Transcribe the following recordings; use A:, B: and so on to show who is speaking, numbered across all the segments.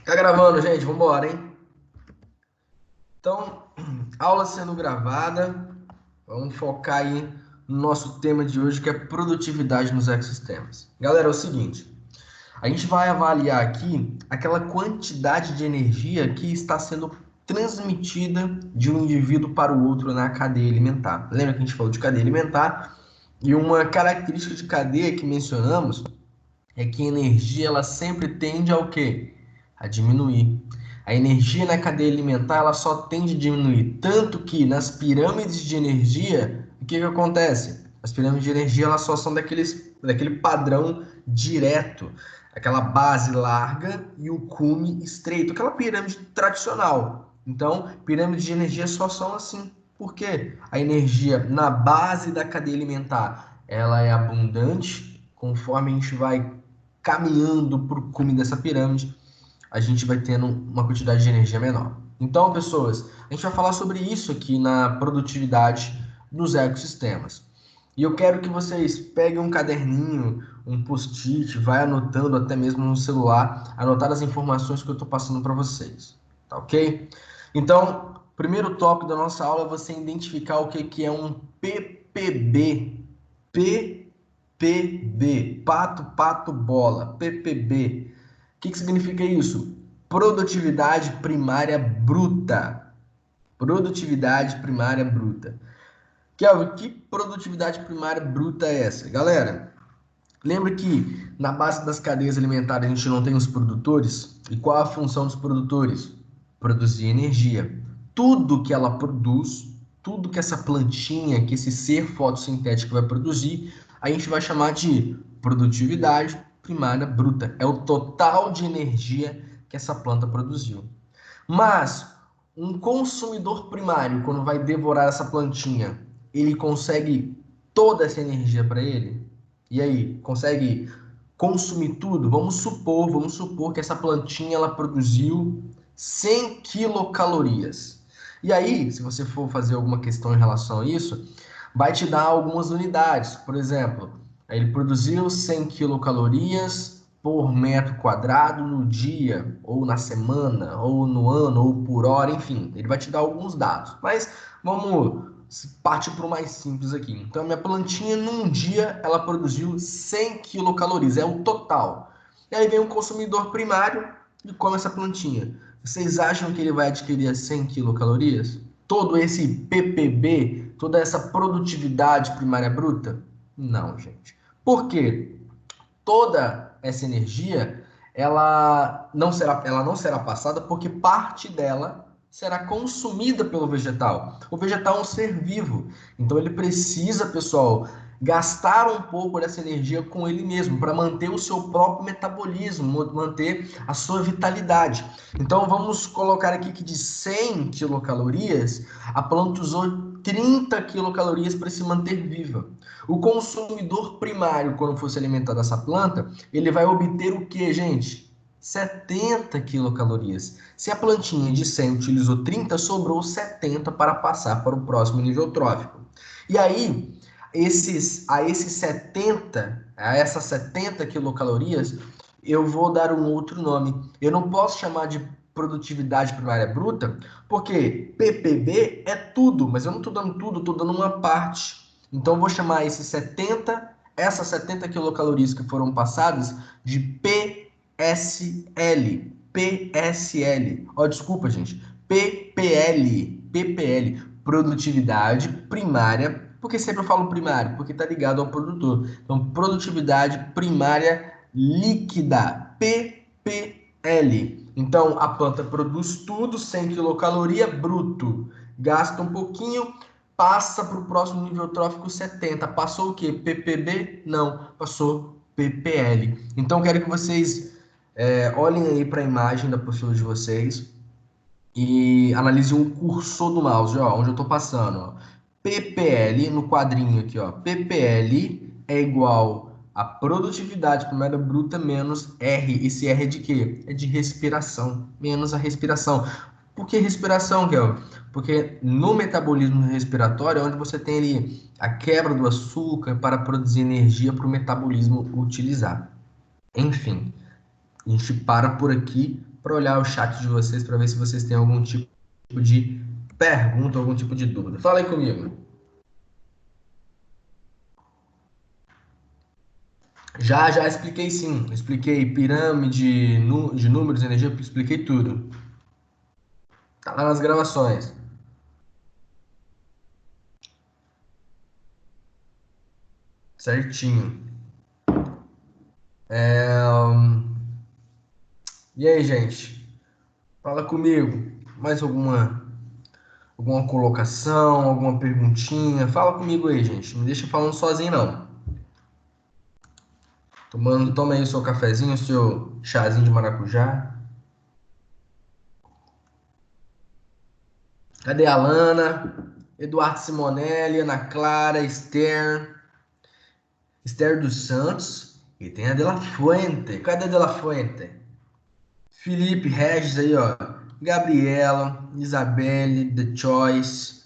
A: Tá gravando, gente? Vambora, hein? Então, aula sendo gravada, vamos focar aí no nosso tema de hoje, que é produtividade nos ecossistemas. Galera, é o seguinte, a gente vai avaliar aqui aquela quantidade de energia que está sendo transmitida de um indivíduo para o outro na cadeia alimentar. Lembra que a gente falou de cadeia alimentar? E uma característica de cadeia que mencionamos é que a energia ela sempre tende ao quê? A diminuir. A energia na cadeia alimentar ela só tende a diminuir, tanto que nas pirâmides de energia, o que que acontece? As pirâmides de energia elas só são daquele padrão direto, aquela base larga e o cume estreito, aquela pirâmide tradicional. Então, pirâmides de energia só são assim. Por quê? A energia na base da cadeia alimentar, ela é abundante, conforme a gente vai caminhando para o cume dessa pirâmide, a gente vai tendo uma quantidade de energia menor. Então, pessoas, a gente vai falar sobre isso aqui na produtividade dos ecossistemas. E eu quero que vocês peguem um caderninho, um post-it, vai anotando até mesmo no celular, anotar as informações que eu estou passando para vocês, tá ok? Então, primeiro tópico da nossa aula é você identificar o que que é um PPB. PPB, pato, pato, bola, PPB. O que que significa isso? Produtividade primária bruta. Produtividade primária bruta. Kelvin, que produtividade primária bruta é essa? Galera, lembra que na base das cadeias alimentares a gente não tem os produtores? E qual a função dos produtores? Produzir energia. Tudo que ela produz, tudo que essa plantinha, que esse ser fotossintético vai produzir, a gente vai chamar de produtividade primária bruta. É o total de energia que essa planta produziu. Mas um consumidor primário, quando vai devorar essa plantinha, ele consegue toda essa energia para ele? E aí, consegue consumir tudo? Vamos supor que essa plantinha ela produziu 100 quilocalorias. E aí, se você for fazer alguma questão em relação a isso, vai te dar algumas unidades. Por exemplo, ele produziu 100 quilocalorias por metro quadrado no dia, ou na semana, ou no ano, ou por hora, enfim, ele vai te dar alguns dados. Mas vamos partir para o mais simples aqui. Então, a minha plantinha, num dia, ela produziu 100 quilocalorias, é o total. E aí vem um consumidor primário e come essa plantinha. Vocês acham que ele vai adquirir as 100 quilocalorias? Todo esse PPB, toda essa produtividade primária bruta? Não, gente. Por quê? Toda essa energia ela não será passada porque parte dela será consumida pelo vegetal. O vegetal é um ser vivo, então ele precisa, pessoal, gastar um pouco dessa energia com ele mesmo para manter o seu próprio metabolismo, manter a sua vitalidade. Então vamos colocar aqui que de 100 quilocalorias, a planta usou 30 quilocalorias para se manter viva. O consumidor primário, quando for se alimentar dessa planta, ele vai obter o que, gente? 70 quilocalorias. Se a plantinha de 100 utilizou 30, sobrou 70 para passar para o próximo nível trófico. E aí, a essas 70 quilocalorias, eu vou dar um outro nome. Eu não posso chamar de produtividade primária bruta, porque PPB é tudo, mas eu não estou dando tudo, estou dando uma parte. Então, eu vou chamar essas 70 quilocalorias que foram passadas de PSL. PSL. Ó, desculpa, gente. PPL. PPL. Produtividade primária. Por que sempre eu falo primário? Porque está ligado ao produtor. Então, produtividade primária líquida. PPL. Então, a planta produz tudo, 100 quilocaloria bruto. Gasta um pouquinho, passa para o próximo nível trófico 70. Passou o quê? PPB? Não, passou PPL. Então, quero que vocês olhem aí para a imagem da postura de vocês e analisem o cursor do mouse, ó, onde eu estou passando. Ó. PPL, no quadrinho aqui, ó. PPL é igual a produtividade primária bruta menos R. Esse R é de quê? É de respiração, menos a respiração. Por que respiração, Kel? Porque no metabolismo respiratório é onde você tem ali a quebra do açúcar para produzir energia para o metabolismo utilizar. Enfim, a gente para por aqui para olhar o chat de vocês para ver se vocês têm algum tipo de pergunta, algum tipo de dúvida. Fala aí comigo. Já expliquei sim. Expliquei pirâmide de números, energia, expliquei tudo. Tá lá nas gravações. Certinho. E aí, gente? Fala comigo. Mais alguma colocação, alguma perguntinha? Fala comigo aí, gente. Não me deixa falando sozinho, não. Toma aí o seu cafezinho, o seu chazinho de maracujá. Cadê a Lana? Eduardo Simonelli, Ana Clara, Esther dos Santos. E tem a De La Fuente. Cadê a De La Fuente? Felipe Regis aí, ó. Gabriela, Isabelle, The Choice,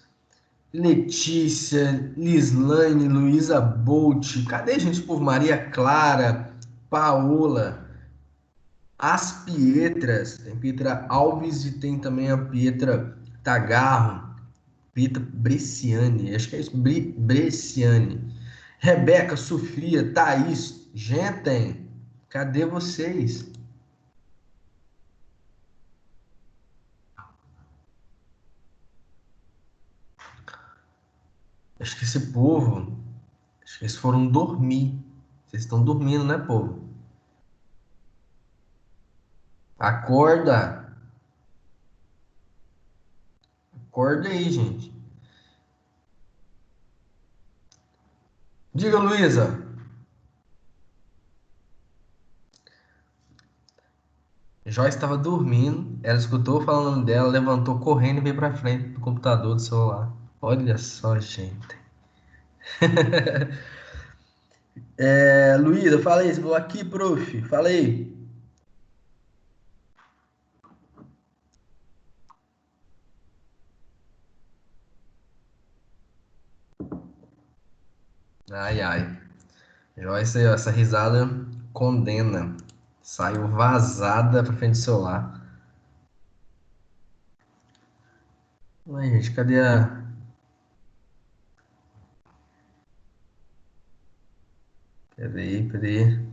A: Letícia, Lislaine, Luísa Bolt. Cadê, gente, por Maria Clara, Paola, as Pietras. Tem Pietra Alves e tem também a Pietra Tagarro. Pietra Bresciani. Acho que é isso. Bresciani. Rebeca, Sofia, Thaís. Gente, cadê vocês? Acho que esse povo. Acho que eles foram dormir. Vocês estão dormindo, né, povo? Acorda. Acorda aí, gente. Diga, Luísa. Joyce estava dormindo. Ela escutou falando o nome dela, levantou correndo e veio pra frente do computador do celular. Olha só, gente. Luísa, fala aí. Você falou aqui, prof. Fala aí. Ai, ai. Joyce, essa risada condena. Saiu vazada pra frente do celular. Ai, gente, cadê a. Peraí, peraí.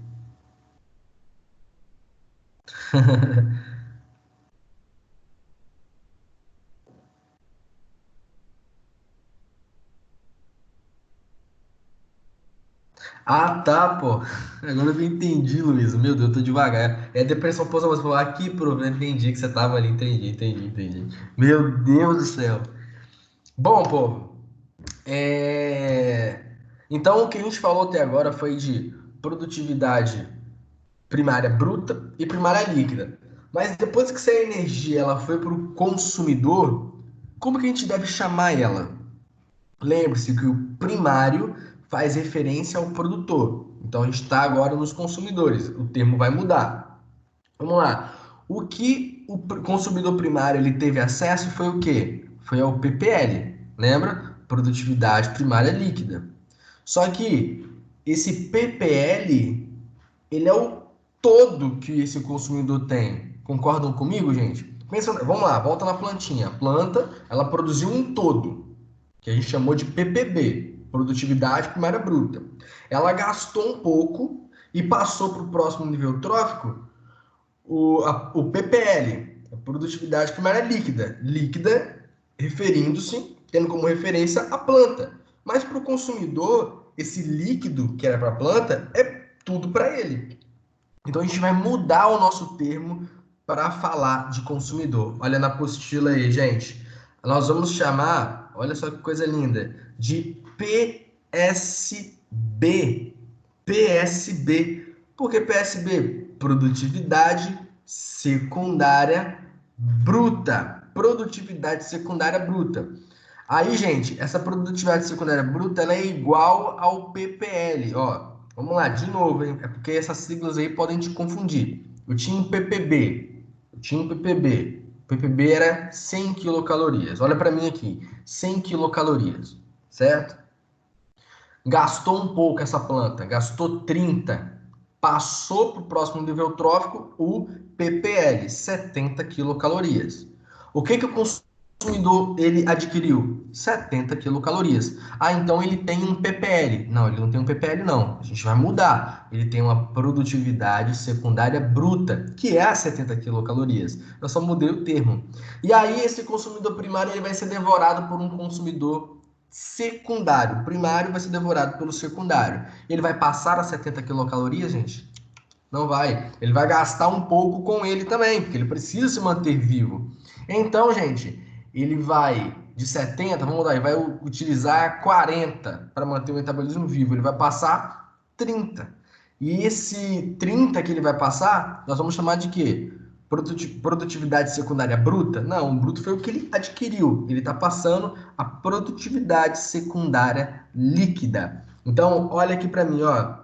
A: Ah, tá, pô. Agora eu entendi, Luiz. Meu Deus, eu tô devagar. É depressão pós-traumática. Falar aqui, pô, eu entendi que você tava ali. Entendi. Meu Deus do céu. Bom, povo. Então, o que a gente falou até agora foi de produtividade primária bruta e primária líquida. Mas depois que essa energia ela foi para o consumidor, como que a gente deve chamar ela? Lembre-se que o primário faz referência ao produtor. Então a gente está agora nos consumidores. O termo vai mudar. Vamos lá. O que o consumidor primário ele teve acesso foi o quê? Foi ao PPL. Lembra? Produtividade primária líquida. Só que esse PPL ele é o todo que esse consumidor tem. Concordam comigo, gente? Pensa, vamos lá, volta na plantinha. A planta, ela produziu um todo que a gente chamou de PPB, produtividade primária bruta. Ela gastou um pouco e passou para o próximo nível trófico o PPL, a produtividade primária líquida. Líquida referindo-se, tendo como referência a planta. Mas para o consumidor, esse líquido que era para a planta é tudo para ele. Então a gente vai mudar o nosso termo para falar de consumidor. Olha na apostila aí, gente. Nós vamos chamar, olha só que coisa linda, de PSB. PSB. Por que PSB? Produtividade secundária bruta. Produtividade secundária bruta. Aí, gente, essa produtividade secundária bruta ela é igual ao PPL. Ó, vamos lá, de novo, hein? É porque essas siglas aí podem te confundir. Eu tinha um PPB. Eu tinha um PPB. O PPB era 100 quilocalorias. Olha para mim aqui, 100 quilocalorias, certo? Gastou um pouco essa planta, gastou 30. passou para o próximo nível trófico o ppl, 70 quilocalorias. O que o consumidor ele adquiriu? 70 quilocalorias. Ah, então ele tem um ppl. Não, ele não tem um ppl não. A gente vai mudar. Ele tem uma produtividade secundária bruta, que é a 70 quilocalorias. Eu só mudei o termo. E aí esse consumidor primário ele vai ser devorado por um consumidor secundário. O primário vai ser devorado pelo secundário. Ele vai passar as 70 quilocalorias, gente? Não vai. Ele vai gastar um pouco com ele também, porque ele precisa se manter vivo. Então, gente, ele vai de 70, vamos lá, ele vai utilizar 40 para manter o metabolismo vivo. Ele vai passar 30. E esse 30 que ele vai passar, nós vamos chamar de quê? Produtividade secundária bruta? Não, o bruto foi o que ele adquiriu. Ele está passando a produtividade secundária líquida. Então, olha aqui para mim, ó.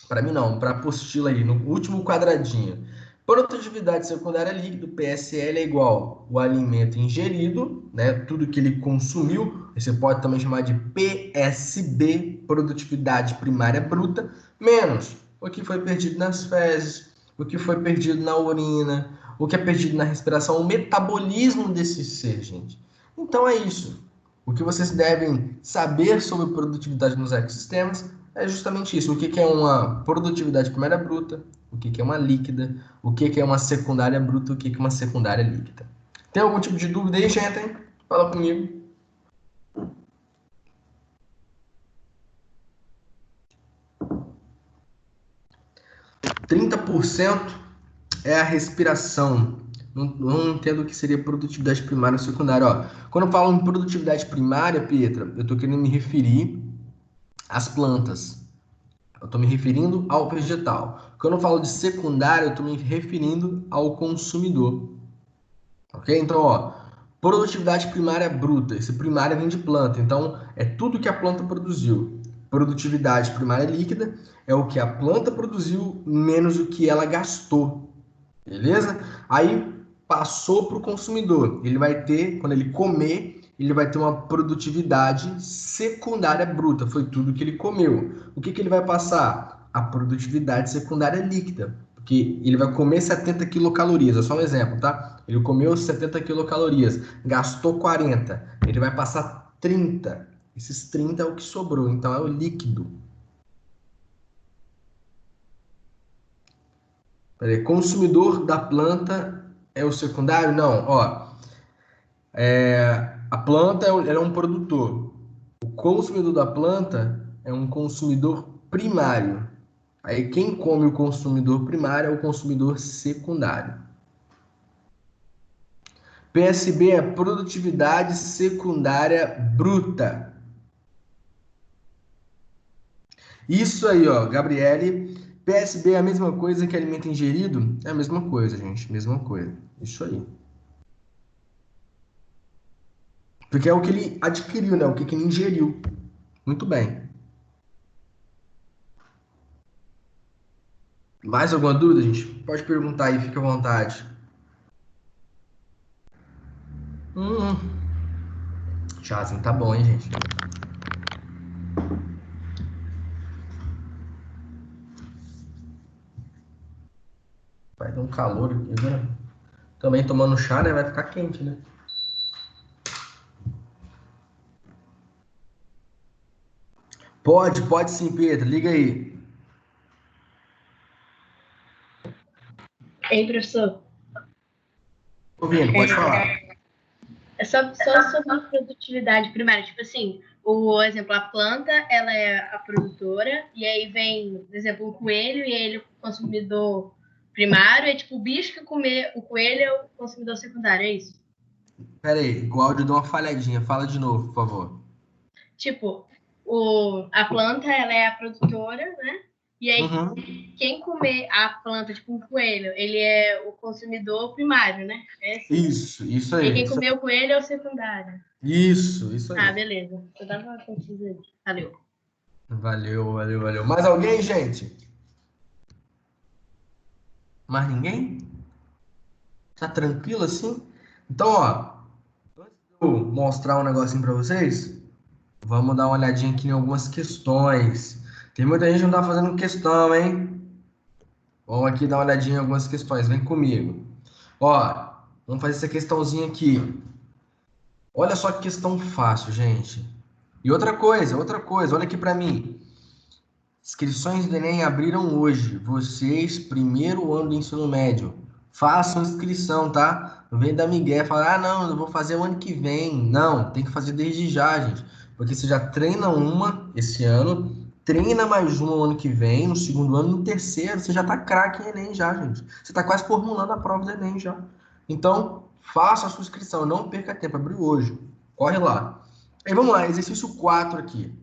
A: Para mim não, para a apostila aí, no último quadradinho. Produtividade secundária líquida, PSL, é igual o alimento ingerido, né? Tudo que ele consumiu, você pode também chamar de PSB, produtividade primária bruta, menos o que foi perdido nas fezes, o que foi perdido na urina, o que é perdido na respiração, o metabolismo desse ser, gente. Então é isso. O que vocês devem saber sobre produtividade nos ecossistemas é justamente isso. O que é uma produtividade primária bruta, o que é uma líquida, o que é uma secundária bruta, o que é uma secundária líquida. Tem algum tipo de dúvida aí, gente? Fala comigo. 30% é a respiração. Não entendo o que seria produtividade primária ou secundária. Ó, quando eu falo em produtividade primária, Pietra, eu estou querendo me referir às plantas. Eu estou me referindo ao vegetal. Quando eu falo de secundária, eu estou me referindo ao consumidor. Ok? Então, ó, produtividade primária bruta. Esse primária vem de planta. Então, é tudo que a planta produziu. Produtividade primária líquida é o que a planta produziu menos o que ela gastou. Beleza? Aí passou para o consumidor. Ele vai ter, quando ele comer, ele vai ter uma produtividade secundária bruta. Foi tudo que ele comeu. O que ele vai passar? A produtividade secundária líquida. Porque ele vai comer 70 quilocalorias. É só um exemplo, tá? Ele comeu 70 quilocalorias, gastou 40. Ele vai passar 30. Esses 30 é o que sobrou. Então é o líquido. Peraí, consumidor da planta é o secundário? Não, ó. A planta ela é um produtor. O consumidor da planta é um consumidor primário. Aí quem come o consumidor primário é o consumidor secundário. PSB é produtividade secundária bruta. Isso aí, ó, Gabriele. PSB é a mesma coisa que alimento ingerido? É a mesma coisa, gente. Mesma coisa. Isso aí. Porque é o que ele adquiriu, né? O que ele ingeriu. Muito bem. Mais alguma dúvida, gente? Pode perguntar aí, fica à vontade. Hum, chazinho tá bom, hein, gente? Vai dar um calor aqui, né? Também tomando chá, né? Vai ficar quente, né? Pode sim, Pedro. Liga aí.
B: Ei, professor.
A: Ouvindo, pode falar.
B: É só sobre produtividade primária. Tipo assim, o exemplo, a planta, ela é a produtora, e aí vem, por exemplo, o coelho, e ele é o consumidor primário, é tipo o bicho que comer o coelho é o consumidor secundário, é isso?
A: Pera aí, o áudio deu uma falhadinha. Fala de novo, por favor.
B: Tipo, a planta, ela é a produtora, né? E aí,
A: Uhum.
B: quem comer a planta, tipo um coelho, ele é o consumidor primário, né? É assim.
A: Isso
B: E aí,
A: aí.
B: quem comer o coelho é o secundário.
A: Isso
B: Ah,
A: aí.
B: beleza. Eu tava confusa aí. Valeu.
A: Valeu. Mais alguém, gente? Mais ninguém? Tá tranquilo assim? Então, ó, vou mostrar um negocinho pra vocês. Vamos dar uma olhadinha aqui em algumas questões. Tem muita gente que não tá fazendo questão, hein? Vamos aqui dar uma olhadinha em algumas questões. Vem comigo. Ó, vamos fazer essa questãozinha aqui. Olha só que questão fácil, gente. E outra coisa, olha aqui para mim. Inscrições do Enem abriram hoje. Vocês, primeiro ano do ensino médio, façam inscrição, tá? Não vem da migué, falar, ah, não, eu vou fazer o ano que vem. Não, tem que fazer desde já, gente. Porque você já treina uma esse ano, treina mais uma no ano que vem, no segundo ano, no terceiro, você já tá craque em Enem já, gente. Você tá quase formulando a prova do Enem já. Então, faça a sua inscrição, não perca tempo, abriu hoje. Corre lá. Aí vamos lá, exercício 4 aqui.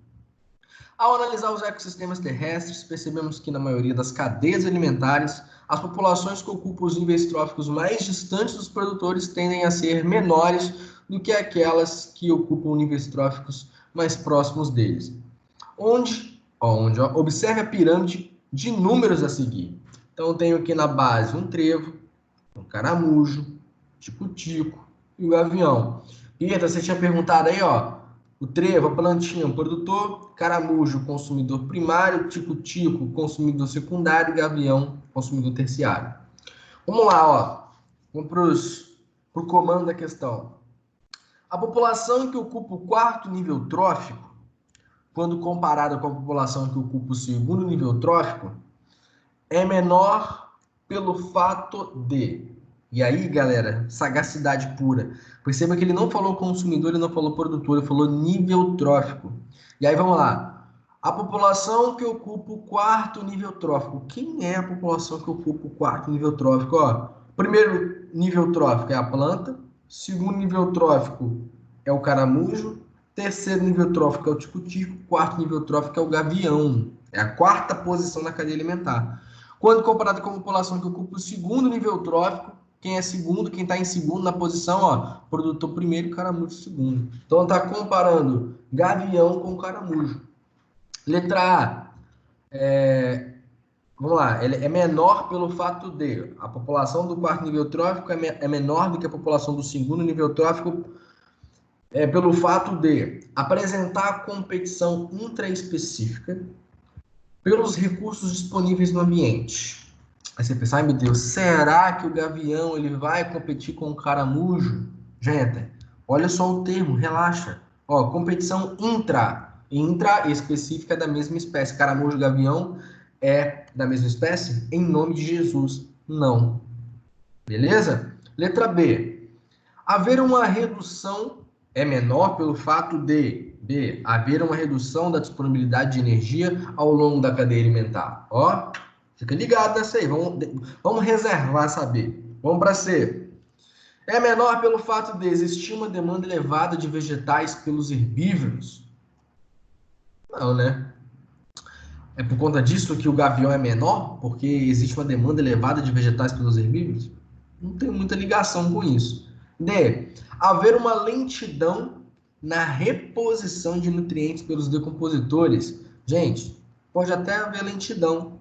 A: Ao analisar os ecossistemas terrestres, percebemos que na maioria das cadeias alimentares, as populações que ocupam os níveis tróficos mais distantes dos produtores tendem a ser menores do que aquelas que ocupam níveis tróficos mais próximos deles. Observe a pirâmide de números a seguir. Então, eu tenho aqui na base um trevo, um caramujo, tico-tico e o gavião. Eita, você tinha perguntado aí, ó, o trevo, a plantinha, o produtor, caramujo, consumidor primário, tico-tico, consumidor secundário e gavião, consumidor terciário. Vamos lá, ó. Vamos para o comando da questão. A população que ocupa o quarto nível trófico, quando comparada com a população que ocupa o segundo nível trófico, é menor pelo fato de... E aí, galera, sagacidade pura. Perceba que ele não falou consumidor, ele não falou produtor, ele falou nível trófico. E aí, vamos lá. A população que ocupa o quarto nível trófico. Quem é a população que ocupa o quarto nível trófico? Ó, primeiro nível trófico é a planta. Segundo nível trófico é o caramujo. Terceiro nível trófico é o tico-tico. Quarto nível trófico é o gavião. É a quarta posição na cadeia alimentar. Quando comparado com a população que ocupa o segundo nível trófico, quem é segundo, quem está em segundo na posição, ó, produtor primeiro e caramujo segundo. Então está comparando gavião com caramujo. Letra A, vamos lá, ele é menor pelo fato de a população do quarto nível trófico é menor do que a população do segundo nível trófico, pelo fato de apresentar competição intraespecífica pelos recursos disponíveis no ambiente. Aí você pensa, ai meu Deus, será que o gavião ele vai competir com o caramujo? Gente, olha só o termo, relaxa. Ó, competição intra específica da mesma espécie. Caramujo e gavião é da mesma espécie? Em nome de Jesus, não. Beleza? Letra B. Haver uma redução é menor pelo fato de B. Haver uma redução da disponibilidade de energia ao longo da cadeia alimentar. Ó, fica ligado nessa aí. Vamos reservar saber. Vamos para C. É menor pelo fato de existir uma demanda elevada de vegetais pelos herbívoros. Não, né? É por conta disso que o gavião é menor? Porque existe uma demanda elevada de vegetais pelos herbívoros? Não tem muita ligação com isso. D. Haver uma lentidão na reposição de nutrientes pelos decompositores. Gente, pode até haver lentidão,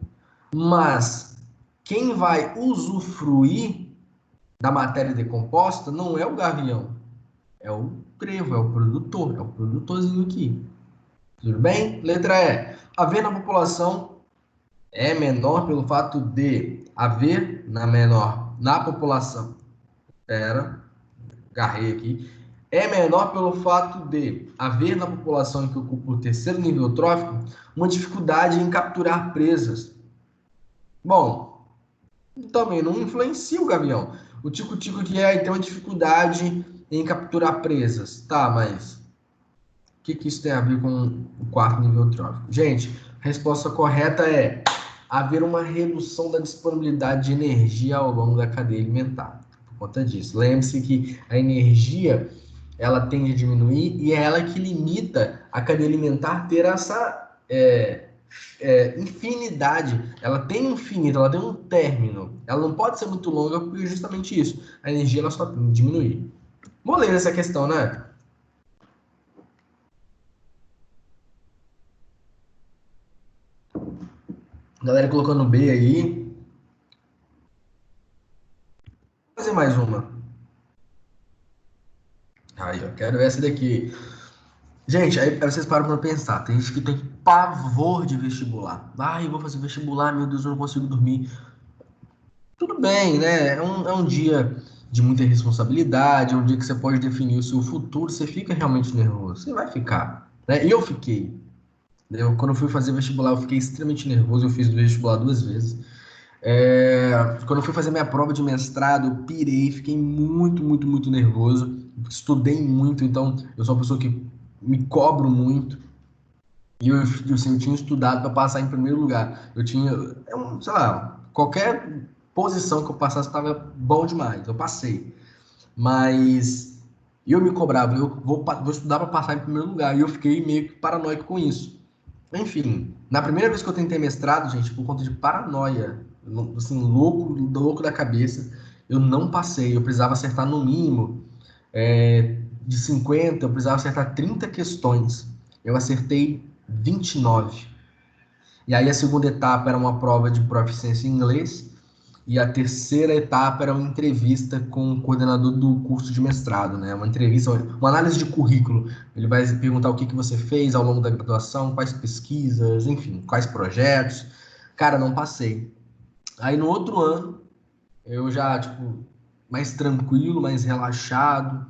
A: mas quem vai usufruir da matéria decomposta não é o gavião, é o trevo, é o produtorzinho aqui. Tudo bem? Letra E. Haver na população é menor pelo fato de haver na população. Agarrei aqui. É menor pelo fato de haver na população que ocupa o terceiro nível trófico uma dificuldade em capturar presas. Bom, também não influencia o gavião. O tico-tico que tem uma dificuldade em capturar presas. Tá, mas o que isso tem a ver com o quarto nível trófico? Gente, a resposta correta é haver uma redução da disponibilidade de energia ao longo da cadeia alimentar. Por conta disso. Lembre-se que a energia ela tende a diminuir e é ela que limita a cadeia alimentar ter essa infinidade. Ela tem um finito, ela tem um término. Ela não pode ser muito longa porque justamente isso. A energia ela só tende a diminuir. Moleza essa questão, né? Galera colocando B aí. Vou fazer mais uma. Aí, ó, quero essa daqui. Gente, aí vocês param pra pensar. Tem gente que tem pavor de vestibular. Ai, eu vou fazer vestibular, meu Deus, eu não consigo dormir. tudo bem, né? É um dia de muita responsabilidade, é um dia que você pode definir o seu futuro, você fica realmente nervoso, você vai ficar, né? E eu fiquei. Quando eu fui fazer vestibular, eu fiquei extremamente nervoso, eu fiz o vestibular 2 vezes. Quando eu fui fazer minha prova de mestrado, eu pirei, fiquei muito, muito, muito nervoso. Estudei muito, então eu sou uma pessoa que me cobro muito. E eu tinha estudado para passar em primeiro lugar. Eu tinha, sei lá, qualquer posição que eu passasse estava bom demais. Eu passei. Mas eu me cobrava, eu vou estudar para passar em primeiro lugar. E eu fiquei meio que paranoico com isso. Enfim, na primeira vez que eu tentei mestrado, gente, por conta de paranoia, assim, louco, louco da cabeça, eu não passei. Eu precisava acertar no mínimo de 50, eu precisava acertar 30 questões. Eu acertei 29. E aí a segunda etapa era uma prova de proficiência em inglês e a terceira etapa era uma entrevista com o coordenador do curso de mestrado, né? Uma entrevista, uma análise de currículo. Ele vai perguntar o que que você fez ao longo da graduação, quais pesquisas, enfim, quais projetos. Cara, não passei. Aí no outro ano, eu já, tipo, mais tranquilo, mais relaxado,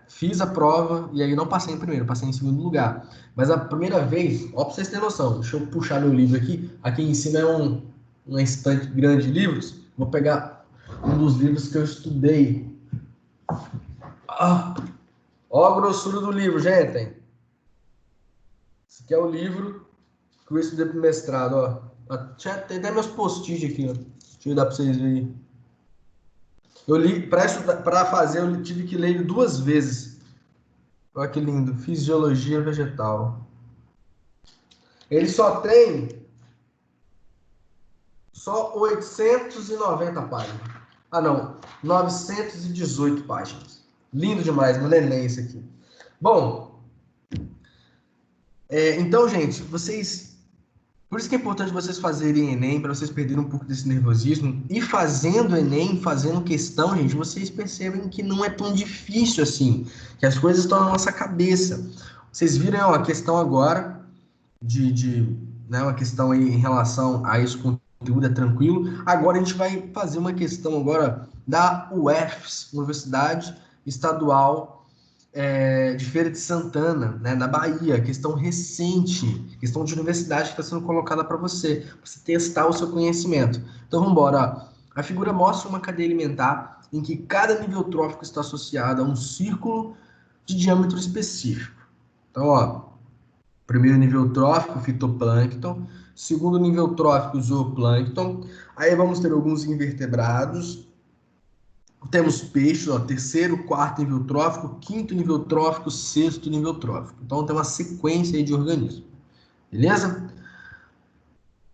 A: fiz a prova e aí não passei em primeiro, passei em segundo lugar. Mas a primeira vez, ó, pra vocês terem noção, deixa eu puxar meu livro aqui. Aqui em cima é uma estante grande de livros. Vou pegar um dos livros que eu estudei. Ah, ó a grossura do livro, gente. Esse aqui é o livro que eu estudei pro mestrado, ó. Tem até meus post-it aqui, ó. Deixa eu dar pra vocês verem. Eu li, para fazer, eu tive que ler ele 2 vezes. Olha que lindo. Fisiologia vegetal. Ele só 890 páginas. Ah, não. 918 páginas. Lindo demais, meu neném esse aqui. Bom, então, gente, vocês. Por isso que é importante vocês fazerem Enem, para vocês perderem um pouco desse nervosismo. E fazendo Enem, fazendo questão, gente, vocês percebem que não é tão difícil assim. Que as coisas estão na nossa cabeça. Vocês viram a questão agora né, uma questão aí em relação a esse conteúdo, é tranquilo. Agora a gente vai fazer uma questão agora da UFES, Universidade Estadual de Feira de Santana, né, na Bahia, questão recente, questão de universidade que está sendo colocada para você testar o seu conhecimento. Então vamos embora. A figura mostra uma cadeia alimentar em que cada nível trófico está associado a um círculo de diâmetro específico. Então, ó, primeiro nível trófico, fitoplâncton. Segundo nível trófico, zooplâncton. Aí vamos ter alguns invertebrados. Temos peixes, ó, terceiro, quarto nível trófico, quinto nível trófico, sexto nível trófico. Então tem uma sequência aí de organismos. Beleza?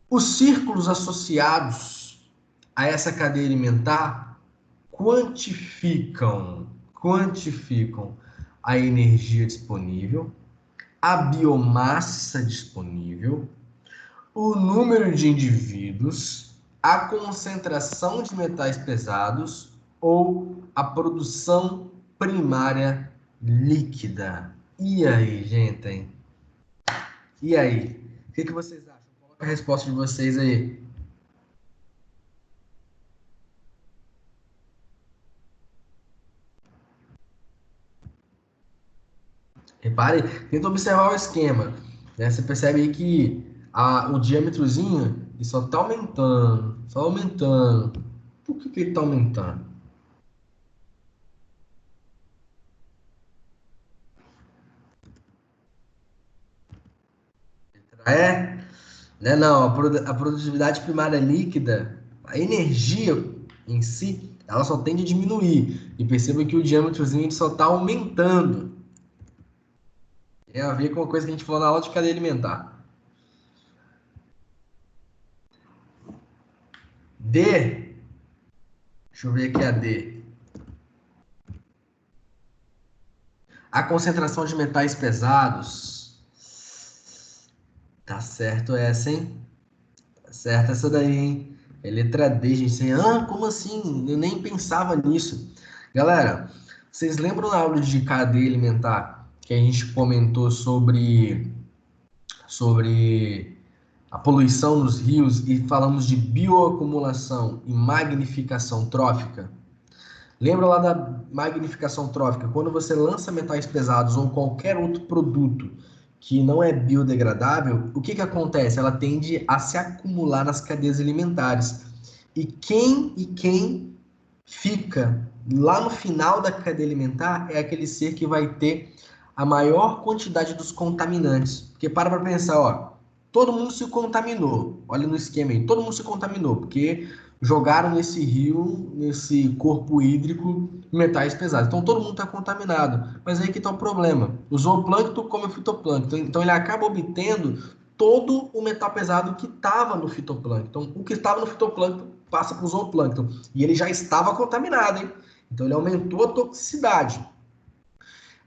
A: Os círculos associados a essa cadeia alimentar quantificam a energia disponível, a biomassa disponível, o número de indivíduos, a concentração de metais pesados ou a produção primária líquida. E aí, gente? E aí? O que vocês acham? Coloca a resposta de vocês aí. Repare, tenta observar o esquema. Né? Você percebe aí que o diâmetrozinho ele só está aumentando, só aumentando. Por que ele está aumentando? É? Né? Não, a produtividade primária líquida, a energia em si, ela só tende a diminuir. E perceba que o diâmetrozinho ele só está aumentando. Tem a ver com uma coisa que a gente falou na aula de cadeia alimentar. D, deixa eu ver aqui a D. A concentração de metais pesados. Tá certo essa, hein? Tá certo essa daí, hein? É letra D, gente. Como assim? Eu nem pensava nisso. Galera, vocês lembram na aula de cadeia alimentar que a gente comentou sobre a poluição nos rios e falamos de bioacumulação e magnificação trófica, lembra lá da magnificação trófica? Quando você lança metais pesados ou qualquer outro produto que não é biodegradável, o que acontece? Ela tende a se acumular nas cadeias alimentares. E quem fica lá no final da cadeia alimentar é aquele ser que vai ter a maior quantidade dos contaminantes. Porque para pensar, ó, todo mundo se contaminou. Olha no esquema aí, todo mundo se contaminou, porque jogaram nesse rio, nesse corpo hídrico, metais pesados. Então todo mundo está contaminado. Mas aí que está o problema. O zooplâncton come o fitoplâncton. Então ele acaba obtendo todo o metal pesado que estava no fitoplâncton. O que estava no fitoplâncton passa para o zooplâncton. E ele já estava contaminado, hein? Então ele aumentou a toxicidade.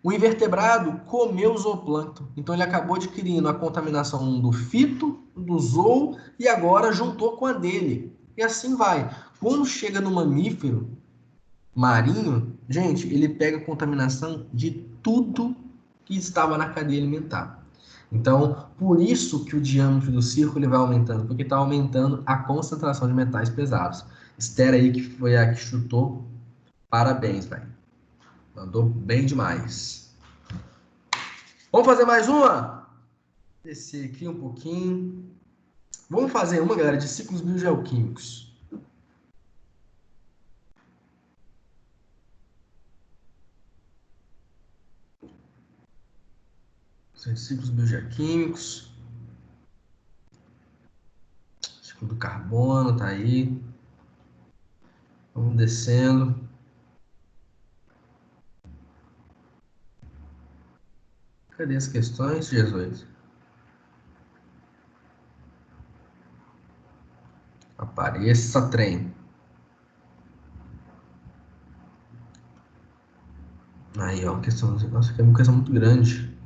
A: O invertebrado comeu o zooplâncton, então ele acabou adquirindo a contaminação do fito, do zoo e agora juntou com a dele. E assim vai. Quando chega no mamífero marinho, gente, ele pega a contaminação de tudo que estava na cadeia alimentar. Então, por isso que o diâmetro do círculo ele vai aumentando, porque está aumentando a concentração de metais pesados. Esther aí, que foi a que chutou, parabéns, velho. Mandou bem demais. Vamos fazer mais uma? Descer aqui um pouquinho. Vamos fazer uma, galera, de ciclos biogeoquímicos. Ciclos biogeoquímicos. Ciclo do carbono, tá aí. Vamos descendo. Cadê as questões, Jesus? Apareça, trem. Aí, ó, questão. Nossa, aqui é uma questão muito grande.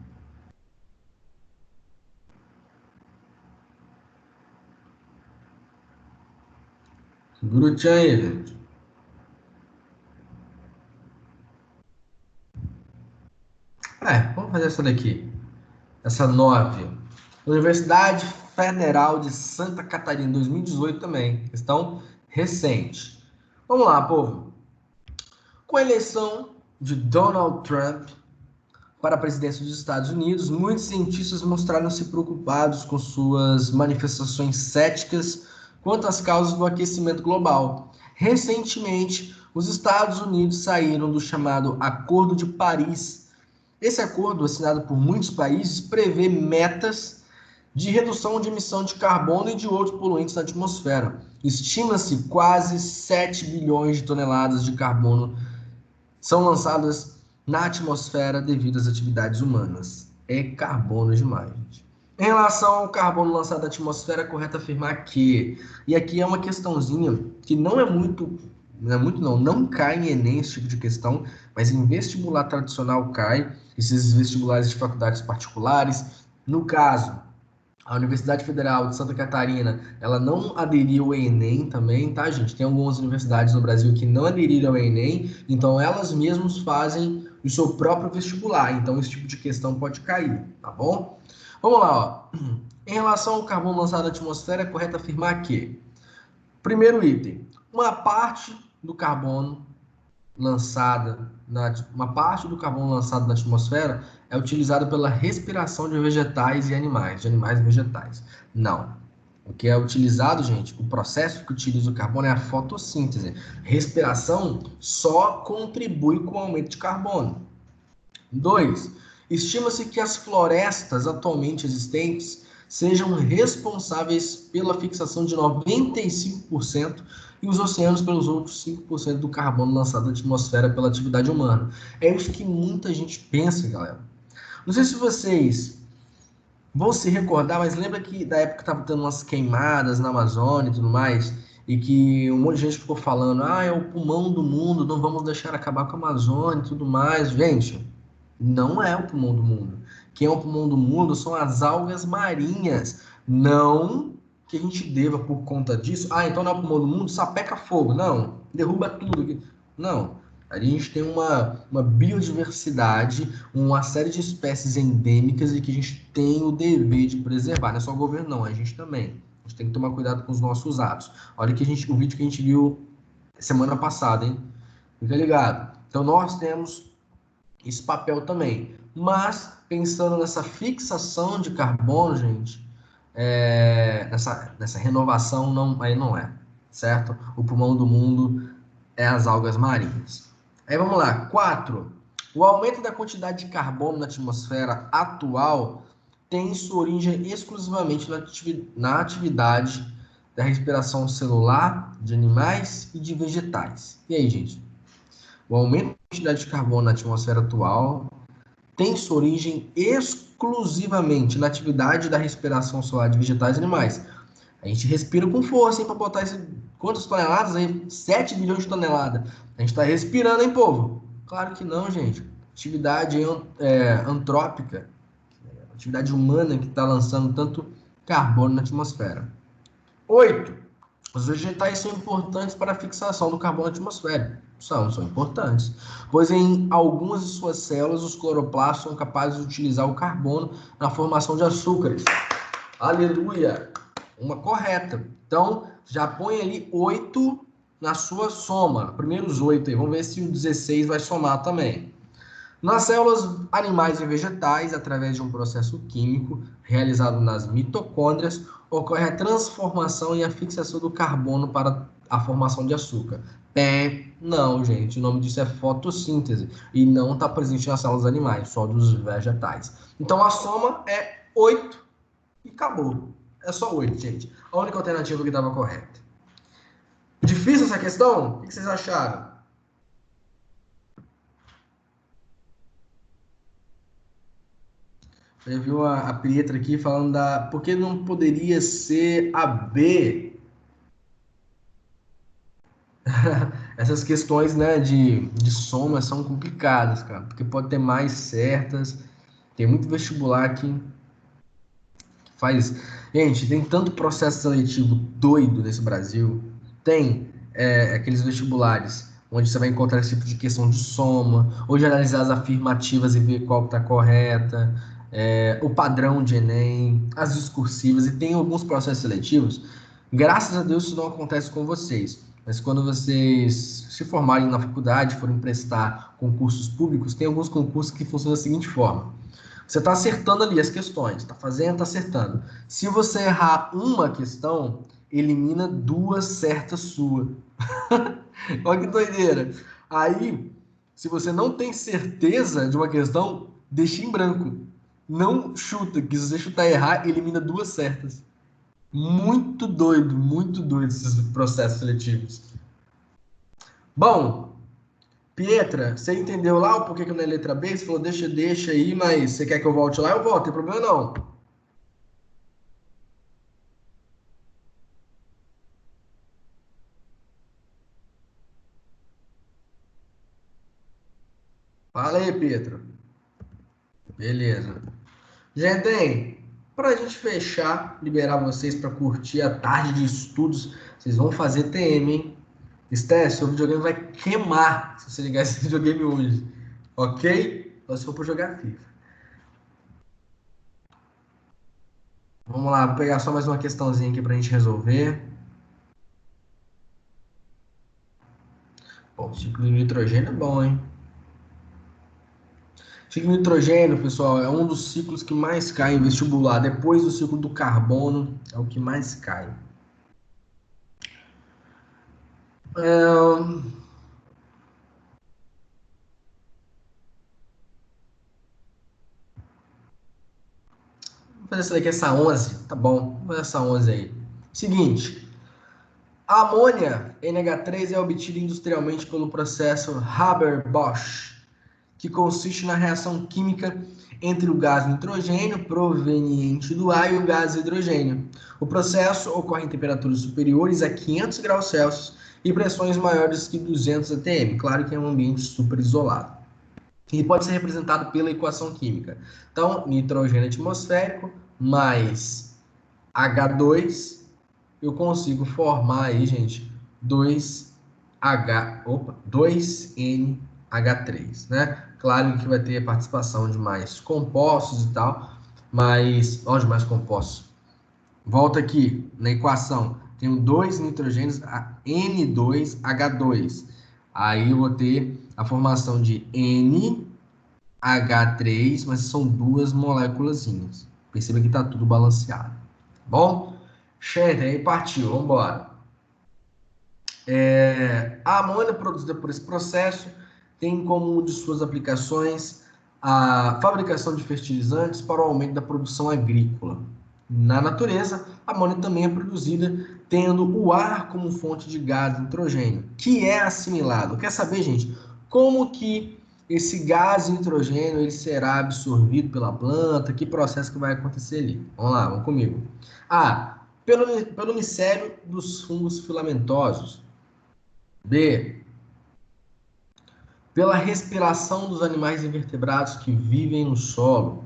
A: Segura o tchan aí, gente. Vamos fazer essa daqui. Essa 9. Universidade Federal de Santa Catarina, 2018 também. Questão recente. Vamos lá, povo. Com a eleição de Donald Trump para a presidência dos Estados Unidos, muitos cientistas mostraram-se preocupados com suas manifestações céticas quanto às causas do aquecimento global. Recentemente, os Estados Unidos saíram do chamado Acordo de Paris. Esse acordo, assinado por muitos países, prevê metas de redução de emissão de carbono e de outros poluentes na atmosfera. Estima-se quase 7 bilhões de toneladas de carbono são lançadas na atmosfera devido às atividades humanas. É carbono demais, gente. Em relação ao carbono lançado na atmosfera, é correto afirmar que, e aqui é uma questãozinha que não cai em Enem esse tipo de questão, mas em vestibular tradicional cai, esses vestibulares de faculdades particulares. No caso, a Universidade Federal de Santa Catarina, ela não aderiu ao Enem também, tá, gente? Tem algumas universidades no Brasil que não aderiram ao Enem, então elas mesmas fazem o seu próprio vestibular. Então esse tipo de questão pode cair, tá bom? Vamos lá, ó. Em relação ao carbono lançado na atmosfera, é correto afirmar que, primeiro item, uma parte do carbono lançado na atmosfera é utilizado pela respiração de vegetais e animais, de animais e vegetais. Não. O que é utilizado, gente, o processo que utiliza o carbono é a fotossíntese. Respiração só contribui com o aumento de carbono. 2. Estima-se que as florestas atualmente existentes sejam responsáveis pela fixação de 95% e os oceanos pelos outros 5% do carbono lançado na atmosfera pela atividade humana. É isso que muita gente pensa, galera. Não sei se vocês vão se recordar, mas lembra que da época que estava tendo umas queimadas na Amazônia e tudo mais, e que um monte de gente ficou falando, é o pulmão do mundo, não vamos deixar acabar com a Amazônia e tudo mais. Gente, não é o pulmão do mundo. Quem é o pulmão do mundo são as algas marinhas. Não que a gente deva, por conta disso, então não é o pulmão do mundo, sapeca fogo. Não, derruba tudo. Não. A gente tem uma biodiversidade, uma série de espécies endêmicas e que a gente tem o dever de preservar. Não é só o governo, não, a gente também. A gente tem que tomar cuidado com os nossos atos. Olha que o vídeo que a gente viu semana passada, hein? Fica ligado. Então, nós temos esse papel também. Mas, pensando nessa fixação de carbono, gente, nessa renovação, não, aí não é, certo? O pulmão do mundo é as algas marinhas. Aí vamos lá. 4. O aumento da quantidade de carbono na atmosfera atual tem sua origem exclusivamente na atividade da respiração celular de animais e de vegetais. E aí, gente? O aumento da quantidade de carbono na atmosfera atual tem sua origem exclusivamente na atividade da respiração solar de vegetais e animais. A gente respira com força, hein, para botar quantas toneladas aí? 7 bilhões de toneladas. A gente está respirando, hein, povo? Claro que não, gente. Atividade antrópica, atividade humana que está lançando tanto carbono na atmosfera. 8. Os vegetais são importantes para a fixação do carbono na atmosfera. São importantes, pois em algumas de suas células os cloroplastos são capazes de utilizar o carbono na formação de açúcares. Aleluia! Uma correta. Então, já põe ali 8 na sua soma. Primeiros 8 aí. Vamos ver se o 16 vai somar também. Nas células animais e vegetais, através de um processo químico realizado nas mitocôndrias, ocorre a transformação e a fixação do carbono para a formação de açúcar. Não, gente, o nome disso é fotossíntese e não está presente nas células animais, só dos vegetais. Então a soma é 8 e acabou. É só 8, gente. A única alternativa que estava correta. Difícil essa questão? O que vocês acharam? Já viu a Pietra aqui falando por que não poderia ser a B? Essas questões, né, de soma são complicadas, cara, porque pode ter mais certas. Tem muito vestibular que faz. Gente, tem tanto processo seletivo doido nesse Brasil. Tem aqueles vestibulares onde você vai encontrar esse tipo de questão de soma, ou de analisar as afirmativas e ver qual está correta, o padrão de Enem, as discursivas, e tem alguns processos seletivos. Graças a Deus isso não acontece com vocês. Mas quando vocês se formarem na faculdade, forem prestar concursos públicos, tem alguns concursos que funcionam da seguinte forma. Você está acertando ali as questões, está fazendo, está acertando. Se você errar uma questão, elimina 2 certas suas. Olha que doideira. Aí, se você não tem certeza de uma questão, deixa em branco. Não chuta, que se você chutar e errar, elimina 2 certas. Muito doido esses processos seletivos. Bom, Pietra, você entendeu lá o porquê que não é letra B? Você falou, deixa aí, mas você quer que eu volte lá? Eu volto, não tem problema não. Fala aí, Pietra. Beleza. Gente, para a gente fechar, liberar vocês para curtir a tarde de estudos, vocês vão fazer TM, hein? Esté, seu videogame vai queimar se você ligar esse videogame hoje, ok? Só se for para jogar FIFA. Vamos lá, vou pegar só mais uma questãozinha aqui para a gente resolver. Bom, ciclo de nitrogênio é bom, hein? Ciclo de nitrogênio, pessoal, é um dos ciclos que mais cai em vestibular. Depois do ciclo do carbono, é o que mais cai. Vou fazer essa daqui, essa 11. Tá bom, vou fazer essa 11 aí. Seguinte, a amônia NH3 é obtida industrialmente pelo processo Haber-Bosch, que consiste na reação química entre o gás nitrogênio proveniente do ar e o gás hidrogênio. O processo ocorre em temperaturas superiores a 500 graus Celsius e pressões maiores que 200 atm. Claro que é um ambiente super isolado. E pode ser representado pela equação química. Então, nitrogênio atmosférico mais H2, eu consigo formar aí, gente, 2 2NH3, né? Claro que vai ter participação de mais compostos e tal, mas, ó, de mais compostos. Volta aqui na equação, tenho 2 nitrogênios, N2H2. Aí eu vou ter a formação de NH3, mas são duas moléculazinhas. Perceba que está tudo balanceado. Bom? Gente, aí partiu, vamos embora. A amônia produzida por esse processo tem como uma de suas aplicações a fabricação de fertilizantes para o aumento da produção agrícola. Na natureza, a amônia também é produzida tendo o ar como fonte de gás nitrogênio, que é assimilado. Quer saber, gente, como que esse gás nitrogênio ele será absorvido pela planta? Que processo que vai acontecer ali? Vamos lá, vamos comigo. Pelo micélio dos fungos filamentosos. B. Pela respiração dos animais invertebrados que vivem no solo.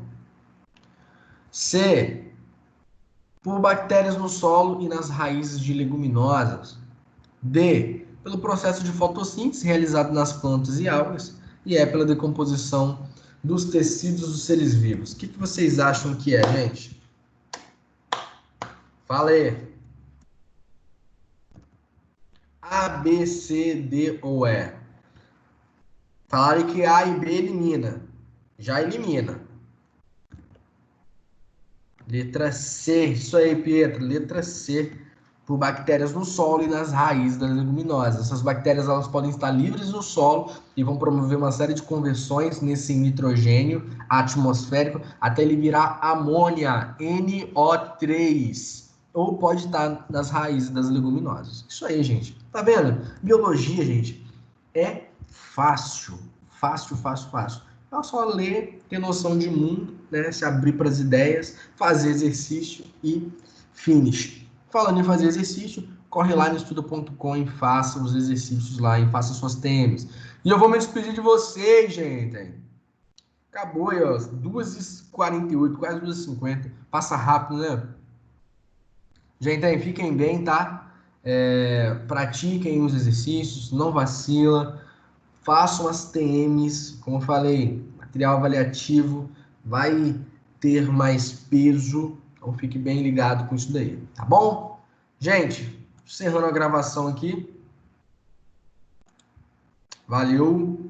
A: C. Por bactérias no solo e nas raízes de leguminosas. D. Pelo processo de fotossíntese realizado nas plantas e algas. E é pela decomposição dos tecidos dos seres vivos. O que vocês acham que é, gente? Fala aí. A, B, C, D ou E? Falaram que A e B elimina. Já elimina. Letra C, isso aí, Pietro. Letra C, por bactérias no solo e nas raízes das leguminosas. Essas bactérias elas podem estar livres no solo e vão promover uma série de conversões nesse nitrogênio atmosférico até ele virar amônia, NO3. Ou pode estar nas raízes das leguminosas. Isso aí, gente. Tá vendo? Biologia, gente, é fácil. Fácil, fácil, fácil. É só ler, ter noção de mundo, né? Se abrir para as ideias, fazer exercício e finish. Falando em fazer exercício, corre lá no estuda.com e faça os exercícios lá e faça suas temas. E eu vou me despedir de vocês, gente. Acabou aí, ó. 2h48, quase 2h50. Passa rápido, né? Gente, fiquem bem, tá? Pratiquem os exercícios, não vacila. Façam as TMs, como eu falei, material avaliativo vai ter mais peso, então fique bem ligado com isso daí, tá bom? Gente, encerrando a gravação aqui. Valeu!